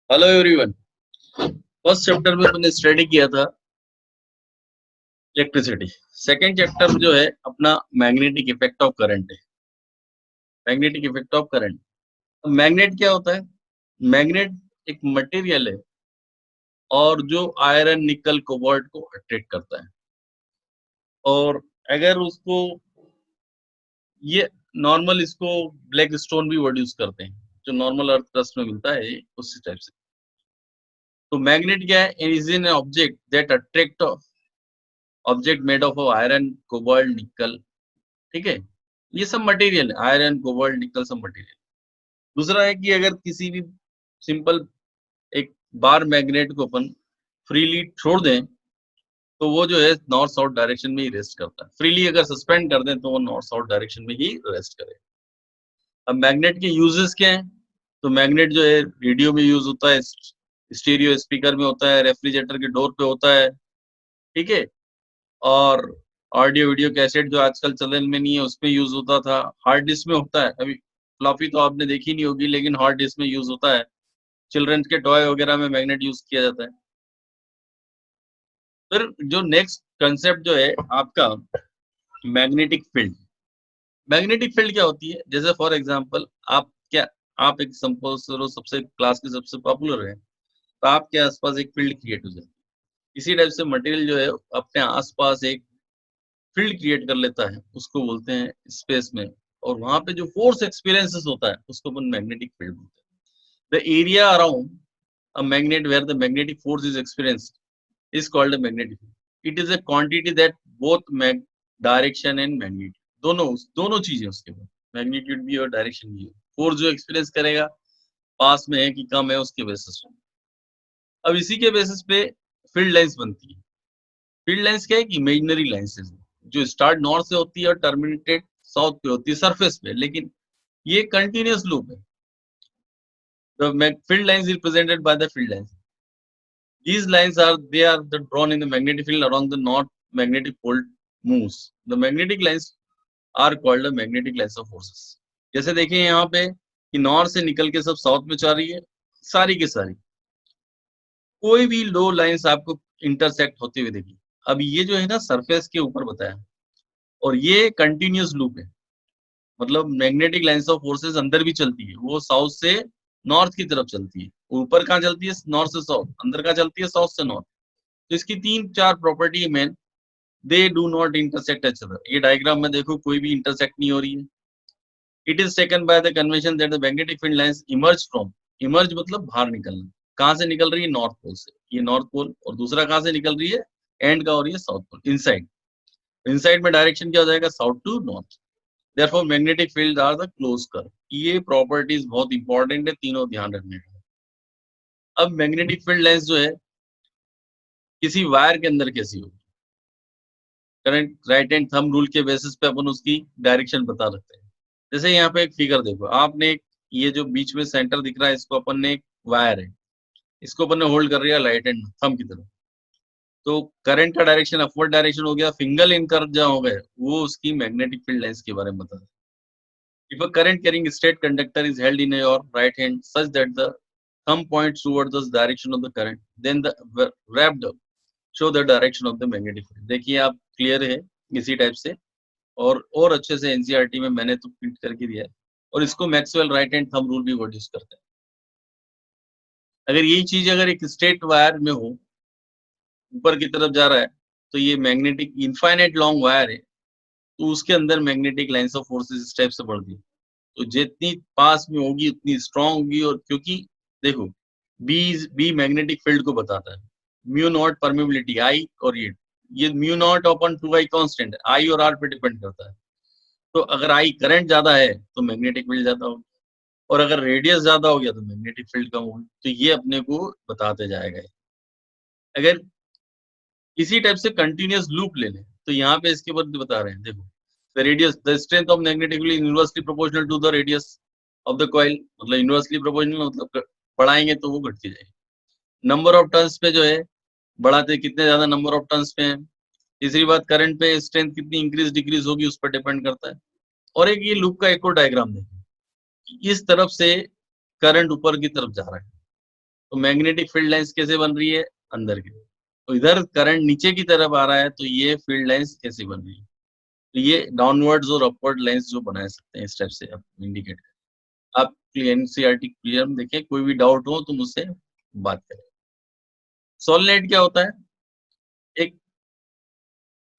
Hello everyone. First chapter में मैंने study किया था इलेक्ट्रिसिटी। सेकंड चैप्टर जो है अपना मैग्नेटिक इफेक्ट ऑफ करंट है। Magnetic effect of current. तो मैग्नेट क्या होता है? मैग्नेट एक मटेरियल है और जो आयरन निकल कोबाल्ट को अट्रैक्ट करता है। और अगर उसको ये नॉर्मल इसको ब्लैक स्टोन भी प्रोड्यूस करते हैं जो नॉर्मल अर्थ क्रस्ट में मिलता है उसी टाइप से। तो मैग्नेट क्या है? Is an object that attract object made of iron cobalt nickel. ठीक है, ये सब मटेरियल है, आयरन कोबाल्ट निकल सब मटेरियल। दूसरा है कि अगर किसी भी सिंपल एक बार मैग्नेट को अपन फ्रीली छोड़ दें तो वो जो है नॉर्थ साउथ डायरेक्शन में ही रेस्ट करता है। फ्रीली अगर सस्पेंड कर दें तो वो नॉर्थ साउथ डायरेक्शन में ही रेस्ट करे। अब मैग्नेट के यूजेस क्या हैं? तो मैग्नेट जो है रेडियो में यूज होता है, स्टीरियो स्पीकर में होता है, रेफ्रिजरेटर के डोर पे होता है। ठीक है, और ऑडियो वीडियो कैसेट जो आजकल चलन में नहीं है उसमें यूज होता था। हार्ड डिस्क में होता है, अभी फ्लॉपी तो आपने देखी नहीं होगी लेकिन हार्ड डिस्क में यूज होता है। चिल्ड्रंस के टॉय वगैरह में मैग्नेट यूज किया जाता है। फिर जो नेक्स्ट कंसेप्ट जो है आपका मैग्नेटिक फील्ड। मैग्नेटिक फील्ड क्या होती है? जैसे फॉर एग्जांपल आप क्या, आप एक सपोज करो सबसे क्लास के सबसे पॉपुलर है तो आपके आसपास एक फील्ड क्रिएट हो जाती है। इसी टाइप से मटेरियल जो है अपने आसपास एक फील्ड क्रिएट कर लेता है, उसको बोलते हैं स्पेस में। और वहां पे जो फोर्स एक्सपीरियंसेस होता है उसको अपन मैग्नेटिक फील्ड बोलते हैं। The area around a magnet where the magnetic force is experienced is called a magnetic field. It is a quantity that both direction and magnitude, दोनों दोनों चीजें उसके बाद मैग्नीट्यूड भी और डायरेक्शन भी है। फोर्स जो एक्सपीरियंस करेगा पास में है कि कम है उसके बेसिस पे। अब इसी के बेसिस पे फील्ड लाइंस बनती है। फील्ड लाइंस क्या है कि इमेजिनरी लाइंस है जो स्टार्ट नॉर्थ से होती है और टर्मिनेटेड साउथ पे होती है सरफेस पे, लेकिन ये कंटिन्यूअस लूप है। The field lines represented by the field lines. These lines are drawn in the magnetic field along the north magnetic pole moves. The magnetic lines are called the magnetic lines of forces. जैसे देखिए यहाँ पे कि north से निकल के सब south में जा रही है, सारी की सारी। कोई भी लो लाइंस आपको इंटरसेक्ट होते हुए देखिए। अब ये जो है ना सरफेस के ऊपर बताया और ये कंटिन्यूअस लूप है। मतलब मैग्नेटिक लाइंस ऑफ फोर्सेस अंदर भी चलती है, वो साउथ से नॉर्थ की तरफ चलती है। ऊपर कहाँ चलती है? नॉर्थ से साउथ। अंदर कहाँ चलती है? साउथ से नॉर्थ। तो इसकी तीन चार प्रॉपर्टी है main. They do not intersect H other. ये डायग्राम में देखो कोई भी इंटरसेक्ट नहीं हो रही है। It is taken by the convention that the magnetic field lines emerge from. Emerge मतलब बाहर निकलना। कहाँ से निकल रही है? नॉर्थ पोल से। ये नॉर्थ पोल। और दूसरा कहाँ से निकल रही है? एंड का हो रही है साउथ पोल, इनसाइड। इनसाइड में डायरेक्शन क्या हो जाएगा? South to north. Therefore magnetic field are the close curve. ये प्रॉपर्टीज बहुत इंपॉर्टेंट है, तीनों ध्यान रखने का। अब मैग्नेटिक फील्ड लाइंस जो है किसी वायर के अंदर कैसी होगी? Current right hand thumb rule के बेसिस पे अपन उसकी डायरेक्शन बता सकते हैं। जैसे यहाँ पे एक फिगर देखो आपने, ये जो बीच में सेंटर दिख रहा है इसको अपन ने एक वायर है, इसको अपन ने होल्ड कर लिया राइट हैंड थंब की तरफ। तो करंट का डायरेक्शन अपवर्ड डायरेक्शन हो गया। फिंगर इन कर जहाँ हो गए वो उसकी मैग्नेटिक फील्ड लाइंस के बारे में बता। If a current carrying straight conductor is held in your right hand such that the thumb points towards the direction of the current, then the wrapped show the direction of the magnetic field। देखिए आप clear है इसी type से। और अच्छे से NCERT में मैंने तो प्रिंट करके दिया है। और इसको Maxwell right hand thumb rule भी यूज करते हैं। अगर यही चीज अगर एक स्ट्रेट वायर में हो, ऊपर की तरफ जा रहा है, तो ये मैग्नेटिक इनफाइनाइट लॉन्ग वायर है, तो उसके अंदर मैग्नेटिक लाइंस ऑफ फोर्सेस इस टाइप से बढ़ती है। तो जितनी पास में होगी उतनी स्ट्रांग होगी। और क्योंकि देखो बी बी मैग्नेटिक फील्ड को बताता है, म्यू नॉट परमेबिलिटी आई, और ये म्यू नॉट अपन 2 आई कांस्टेंट है, आई और आर पे डिपेंड करता है। तो अगर आई करंट ज्यादा है तो मैग्नेटिक फील्ड ज्यादा होगी, और अगर रेडियस ज्यादा हो गया तो मैग्नेटिक फील्ड कम होगी। तो ये अपने को बताते जाएगा। अगर इसी टाइप से कंटिन्यूअस लूप ले लें तो यहाँ पे इसके ऊपर बता रहे हैं देखो, the radius the strength of magnetic field inversely proportional to the radius of the coil. मतलब इनवर्सली प्रोपोर्शनल मतलब बढ़ाएंगे तो वो घटती जाएगी। नंबर ऑफ टर्न्स पे जो है बढ़ाते कितने ज्यादा नंबर ऑफ टर्न्स पे है। तीसरी बात करंट पे स्ट्रेंथ कितनी इंक्रीज डिक्रीज होगी उस पर डिपेंड करता है। और एक ये लूप का एक और डायग्राम देखें, इस तरफ से करंट ऊपर की तरफ जा रहा है तो मैग्नेटिक फील्ड लाइंस कैसे बन रही है? अंदर की, तो इधर करंट नीचे की तरफ आ रहा है, तो ये फील्ड लाइंस कैसे बन रही है? तो ये डाउनवर्ड्स और अपवर्ड लाइंस जो बना सकते हैं इस टाइप से आप इंडिकेट करें। आप एनसीईआरटी क्लियर में देखें, कोई भी डाउट हो तो मुझसे बात करें। सोलेनोइड क्या होता है? एक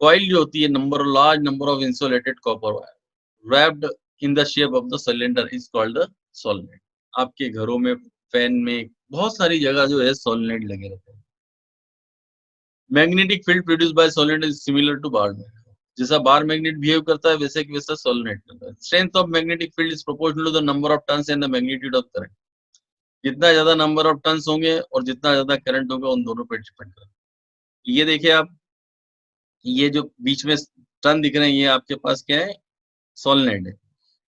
कॉइल जो होती है, large number of insulated copper wire wrapped in the shape of the cylinder is called the solenoid। आपके घरों में, फैन में, बहुत सारी जगह जो है सोलेनोइड लगे रहते हैं। Magnetic field produce by solenoid is similar to bar magnet. जैसा बार मैग्नेट बिहेव करता है वैसे कि वैसा सोलेनोइड करता है। Strength of magnetic field is proportional to the number of turns and the magnitude of current. जितना ज्यादा नंबर ऑफ टर्न्स होंगे और जितना ज्यादा करंट होगा, उन दोनों पर डिपेंड करता है। ये देखिए आप, ये जो बीच में टर्न दिख रहे हैं, ये आपके पास क्या है? सोलेनोइड है।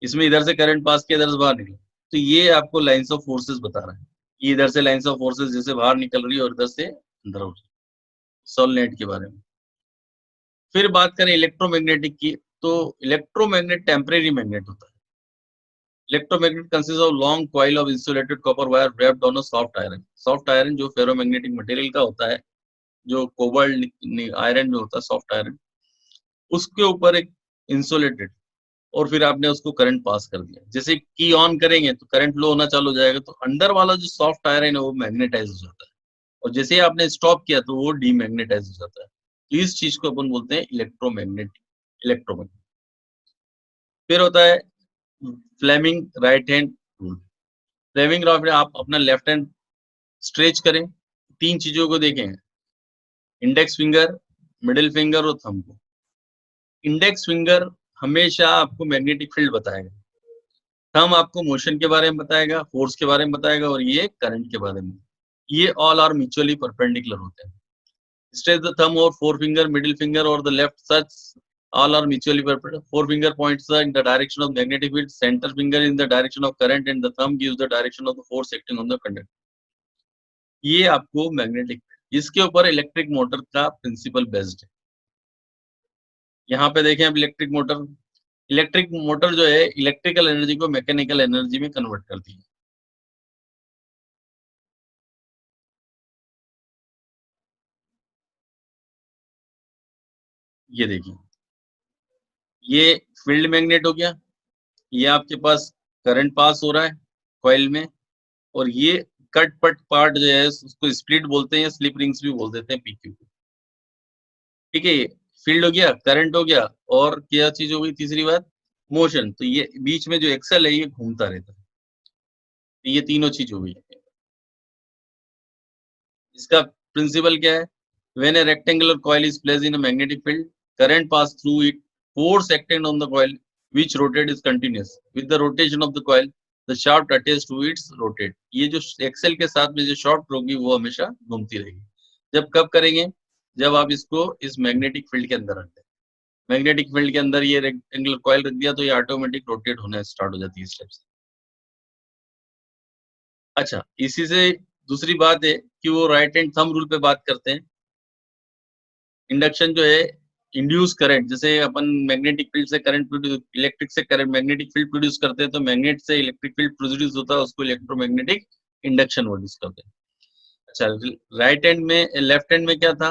इसमें इधर से करंट पास किया, इधर से बाहर निकला, तो ये आपको लाइंस ऑफ फोर्सेस बता रहा है। ये इधर से लाइंस ऑफ फोर्सेस जैसे बाहर निकल रही है और इधर से अंदर हो रही है, सोलेनोइड के बारे में। फिर बात करें इलेक्ट्रोमैग्नेटिक की, तो इलेक्ट्रोमैग्नेट टेम्परेरी मैग्नेट होता है। Electromagnet consist of long coil of insulated copper wire wrapped on a soft iron. Soft iron जो फेरोमैग्नेटिक मटेरियल का होता है, जो कोबाल्ट आयरन जो होता है, सॉफ्ट आयरन, उसके ऊपर एक इंसुलेटेड, और फिर आपने उसको करंट पास कर दिया। जैसे की ऑन करेंगे तो करंट फ्लो होना चालू हो जाएगा, तो अंदर वाला जो सॉफ्ट आयरन है वो मैग्नेटाइज हो जाता है, और जैसे ही आपने स्टॉप किया तो वो डीमैग्नेटाइज हो जाता है। तो इस चीज को अपन बोलते हैं इलेक्ट्रोमैग्नेट। फिर होता है Fleming right hand rule. Fleming right, आप अपना लेफ्ट हैंड स्ट्रेच करें, तीन चीजों को देखें, इंडेक्स फिंगर, मिडिल फिंगर और थंब को। इंडेक्स फिंगर हमेशा आपको मैग्नेटिक फील्ड बताएगा, थंब आपको मोशन के बारे में बताएगा, फोर्स के बारे में बताएगा, और ये करंट के बारे में। ये ऑल आर म्यूचुअली परपेंडिकुलर होते हैं। स्ट्रेच द थंब और forefinger, middle finger or the left such all are mutually perpendicular। Forefinger points in the direction of magnetic field, center finger in the direction of current, and the thumb gives the direction of the force acting on the conductor। ये आपको magnetic, इसके ऊपर electric motor का principle based है। यहाँ पे देखें अब इलेक्ट्रिक मोटर जो है इलेक्ट्रिकल एनर्जी को मैकेनिकल एनर्जी में कन्वर्ट करती है। ये देखिए, ये फील्ड मैग्नेट हो गया, ये आपके पास करंट पास हो रहा है कॉइल में, और ये कट पट पार्ट जो है उसको स्प्लिट बोलते हैं, स्लिप रिंग्स भी बोल देते हैं, पीक्यू। ठीक है, ये फील्ड हो गया, करंट हो गया, और क्या चीज हो गई तीसरी बात? मोशन। तो ये बीच में जो एक्सल है ये घूमता रहता है। तो ये तीनों चीज हो गई। इसका प्रिंसिपल क्या है? When A rectangular coil is placed in a magnetic field, current pass through it, force acting on the coil which rotate is continuous with the rotation of the coil, the shaft attached to its rotate। ये जो Excel के साथ में जो shaft होगी वो हमेशा घूमती रहेगी। जब कब करेंगे? जब आप इसको इस मैग्नेटिक फील्ड के अंदर रखते हैं। मैग्नेटिक फील्ड के अंदर ये रेक्टेंगुलर कॉइल रख दिया तो ये ऑटोमेटिक रोटेट होना स्टार्ट हो जाती है इस टाइप से। अच्छा, इसी से दूसरी बात है कि वो राइट हैंड थंब रूल पे बात करते हैं। इंडक्शन जो है, इंड्यूस करंट, जैसे अपन मैग्नेटिक फील्ड से करंट प्रोड्यूस, इलेक्ट्रिक से करंट, मैग्नेटिक फील्ड प्रोड्यूस करते हैं, तो मैग्नेट से इलेक्ट्रिक फील्ड प्रोड्यूस होता है, उसको इलेक्ट्रोमैग्नेटिक इंडक्शन प्रोड्यूस करते हैं। अच्छा, राइट हैंड में, लेफ्ट हैंड में क्या था?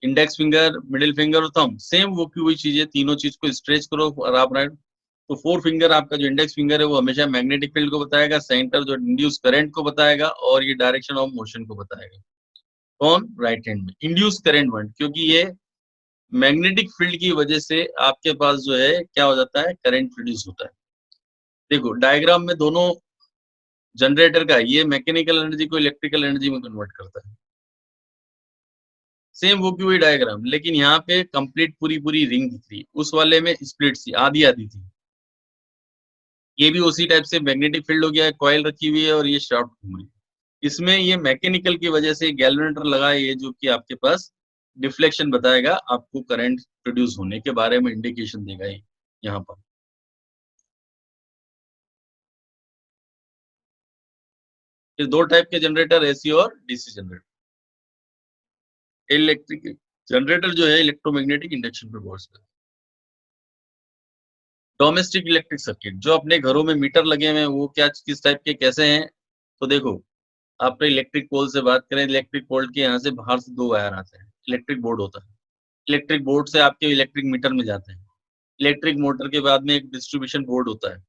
इंडेक्स फिंगर, मिडिल फिंगर और थंब, सेम वो की वही चीज है। तीनों चीज को स्ट्रेच करो और आप राइट, तो फोर फिंगर आपका जो इंडेक्स फिंगर है वो हमेशा मैग्नेटिक फील्ड को बताएगा, सेंटर जो इंड्यूस करंट को बताएगा, और ये डायरेक्शन ऑफ मोशन को बताएगा। कौन? राइट हैंड में इंड्यूस करंट वन, क्योंकि ये मैग्नेटिक फील्ड की वजह से आपके पास जो है क्या हो जाता है? करंट प्रोड्यूस होता है। देखो डायग्राम में दोनों जनरेटर का, ये मैकेनिकल एनर्जी को इलेक्ट्रिकल एनर्जी में कन्वर्ट करता है, सेम वो की वही डायग्राम, लेकिन यहाँ पे कंप्लीट पूरी पूरी रिंग दिख रही है, उस वाले में स्प्लिट थी, आधी आधी थी। ये भी उसी टाइप से मैग्नेटिक फील्ड हो गया है, कॉइल रखी हुई है और ये शाफ्ट घूम रही है। इसमें ये मैकेनिकल की वजह से गैल्वेनोमीटर लगा है, ये जो कि आपके पास डिफ्लेक्शन बताएगा, आपको करंट प्रोड्यूस होने के बारे में इंडिकेशन देगा ये यहाँ पर। ये दो टाइप के जनरेटर, एसी और डीसी जनरेटर। इलेक्ट्रिक जनरेटर जो है इलेक्ट्रोमैग्नेटिक इंडक्शन पे वर्क करता है। डोमेस्टिक इलेक्ट्रिक सर्किट, जो अपने घरों में मीटर लगे हुए हैं, वो क्या किस टाइप के कैसे हैं? तो देखो, आपने इलेक्ट्रिक पोल से बात करें, इलेक्ट्रिक पोल के यहाँ से बाहर से 2 वायर आते हैं, इलेक्ट्रिक बोर्ड होता है। इलेक्ट्रिक बोर्ड से आपके इलेक्ट्रिक मीटर में जाते हैं। इलेक्ट्रिक मोटर के बाद में एक डिस्ट्रीब्यूशन बोर्ड होता है।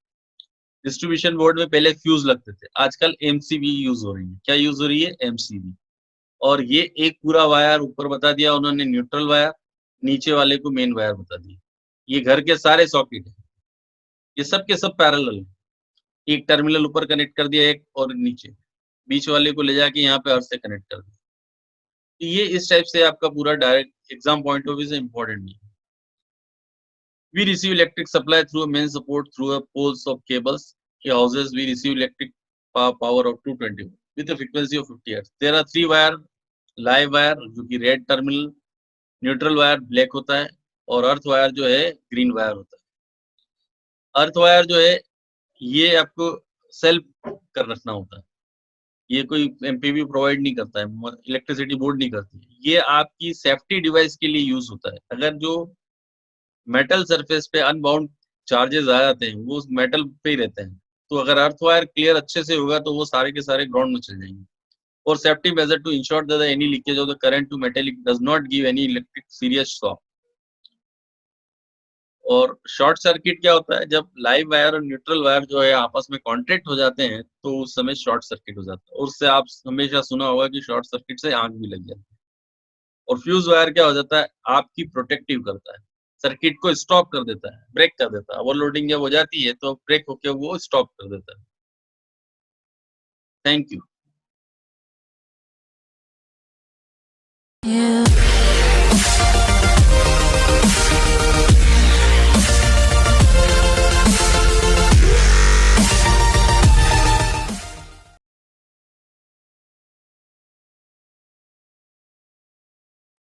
डिस्ट्रीब्यूशन बोर्ड में पहले फ्यूज लगते थे, आजकल एमसीबी यूज हो रही है। क्या यूज हो रही है? एमसीबी। और ये एक पूरा वायर ऊपर बता दिया उन्होंने न्यूट्रल वायर, नीचे वाले को मेन वायर बता दिया। ये घर के सारे सॉकेट है, ये सब के सब पैरेलल है। एक टर्मिनल ऊपर कनेक्ट कर दिया, एक और नीचे, बीच वाले को ले जाके यहाँ पे अर्थ से कनेक्ट कर दिया। तो ये इस टाइप से आपका पूरा direct exam point of view से इम्पोर्टेंट नहीं है। We receive electric supply through a main support through a poles of cables. In houses, we receive electric power of 220 with a frequency of 50 Hz. There are 3 wire, live wire जो कि red terminal, neutral wire black होता है, और earth wire जो है green wire होता है। Earth wire जो है ये आपको सेल्फ कर रखना होता है, ये कोई एमपीवी प्रोवाइड नहीं करता है, इलेक्ट्रिसिटी बोर्ड नहीं करती है। ये आपकी सेफ्टी डिवाइस के लिए यूज होता है। अगर जो मेटल सरफेस पे अनबाउंड चार्जेस आ जाते हैं, वो उस मेटल पे ही रहते हैं, तो अगर अर्थ वायर क्लियर अच्छे से होगा तो वो सारे के सारे ग्राउंड में चल जाएंगे। और safety measure to ensure that any leakage of the current to metallic does not give any electric serious shock. और शॉर्ट सर्किट क्या होता है? जब लाइव वायर और न्यूट्रल वायर जो है आपस में कॉन्ट्रैक्ट हो जाते हैं तो उस समय शॉर्ट सर्किट हो जाता है। उससे आप हमेशा सुना होगा कि शॉर्ट सर्किट से आग भी लग जाती है। और फ्यूज वायर क्या हो जाता है? आपकी प्रोटेक्टिव करता है, सर्किट को स्टॉप कर देता है, ब्रेक कर देता है। ओवरलोडिंग जब हो जाती है तो ब्रेक होकर वो स्टॉप कर देता है। Thank you.